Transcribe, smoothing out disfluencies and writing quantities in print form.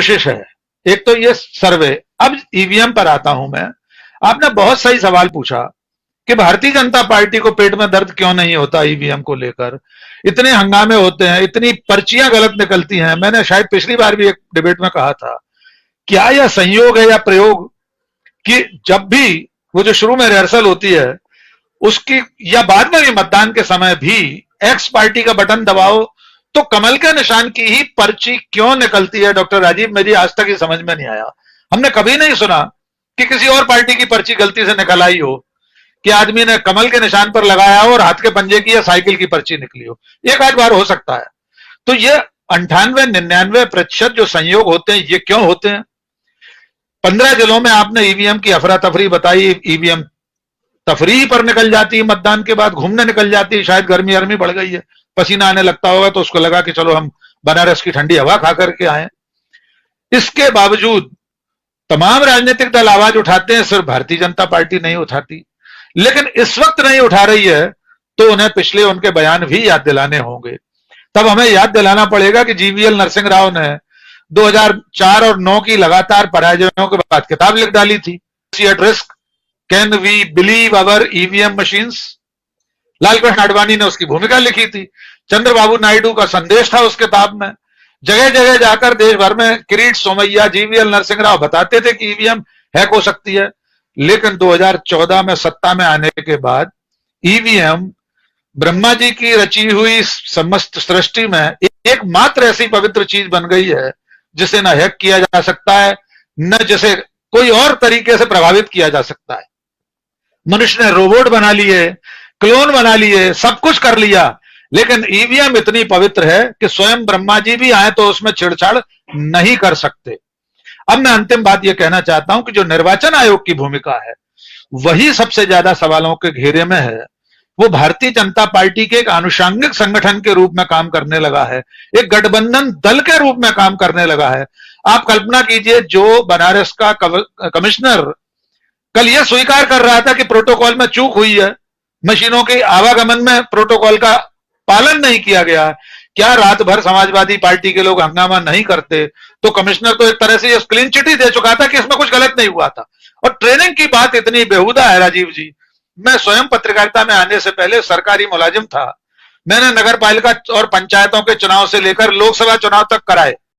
कोशिश है। एक तो ये सर्वे। अब ईवीएम पर आता हूं मैं। आपने बहुत सही सवाल पूछा कि भारतीय जनता पार्टी को पेट में दर्द क्यों नहीं होता ईवीएम को लेकर। इतने हंगामे होते हैं, इतनी पर्चियां गलत निकलती हैं। मैंने शायद पिछली बार भी एक डिबेट में कहा था, क्या यह संयोग है या प्रयोग कि जब भी वो जो शुरू में रिहर्सल होती है उसकी, या बाद में भी मतदान के समय भी, एक्स पार्टी का बटन दबाओ तो कमल के निशान की ही पर्ची क्यों निकलती है डॉक्टर राजीव, मेरी आज तक ही समझ में नहीं आया। हमने कभी नहीं सुना कि किसी और पार्टी की पर्ची गलती से निकल आई हो, कि आदमी ने कमल के निशान पर लगाया हो और हाथ के पंजे की या साइकिल की पर्ची निकली हो। एक आध बार हो सकता है। तो ये 98-99% जो संयोग होते हैं ये क्यों होते हैं? 15 जिलों में आपने ईवीएम की अफरा तफरी बताई। ईवीएम तफरी पर निकल जाती है, मतदान के बाद घूमने निकल जाती है। शायद गर्मी गर्मी बढ़ गई है, पसीना आने लगता होगा तो उसको लगा कि चलो हम बनारस की ठंडी हवा खा करके आए। इसके बावजूद तमाम राजनीतिक दल आवाज उठाते हैं, सिर्फ भारतीय जनता पार्टी नहीं उठाती। लेकिन इस वक्त नहीं उठा रही है तो उन्हें पिछले उनके बयान भी याद दिलाने होंगे। तब हमें याद दिलाना पड़ेगा कि जीवीएल नरसिंह राव ने 2004 और 9 की लगातार पराजयों के बाद किताब लिख डाली थी, at risk, can we believe our EVM machines. Lalkrishna Advani ने उसकी भूमिका लिखी थी। चंद्रबाबू नायडू का संदेश था उस किताब में। जगह जगह जाकर देश भर में किरीट सोमैया, जीवीएल नरसिंह राव बताते थे कि ईवीएम हैक हो सकती है। लेकिन 2014 में सत्ता में आने के बाद ईवीएम ब्रह्मा जी की रची हुई समस्त सृष्टि में एकमात्र ऐसी पवित्र चीज बन गई है जिसे न हैक किया जा सकता है, न जिसे कोई और तरीके से प्रभावित किया जा सकता है। मनुष्य ने रोबोट बना लिए, क्लोन बना लिए, सब कुछ कर लिया, लेकिन ईवीएम इतनी पवित्र है कि स्वयं ब्रह्मा जी भी आए तो उसमें छेड़छाड़ नहीं कर सकते। अब मैं अंतिम बात यह कहना चाहता हूं कि जो निर्वाचन आयोग की भूमिका है वही सबसे ज्यादा सवालों के घेरे में है। वो भारतीय जनता पार्टी के एक आनुषंगिक संगठन के रूप में काम करने लगा है, एक गठबंधन दल के रूप में काम करने लगा है। आप कल्पना कीजिए, जो बनारस का कमिश्नर कल यह स्वीकार कर रहा था कि प्रोटोकॉल में चूक हुई है, मशीनों के आवागमन में प्रोटोकॉल का पालन नहीं किया गया। क्या रात भर समाजवादी पार्टी के लोग हंगामा नहीं करते तो कमिश्नर तो एक तरह से क्लीन चिट ही दे चुका था कि इसमें कुछ गलत नहीं हुआ था। और ट्रेनिंग की बात इतनी बेहुदा है राजीव जी। मैं स्वयं पत्रकारिता में आने से पहले सरकारी मुलाजिम था। मैंने नगर पालिका और पंचायतों के चुनाव से लेकर लोकसभा चुनाव तक कराए।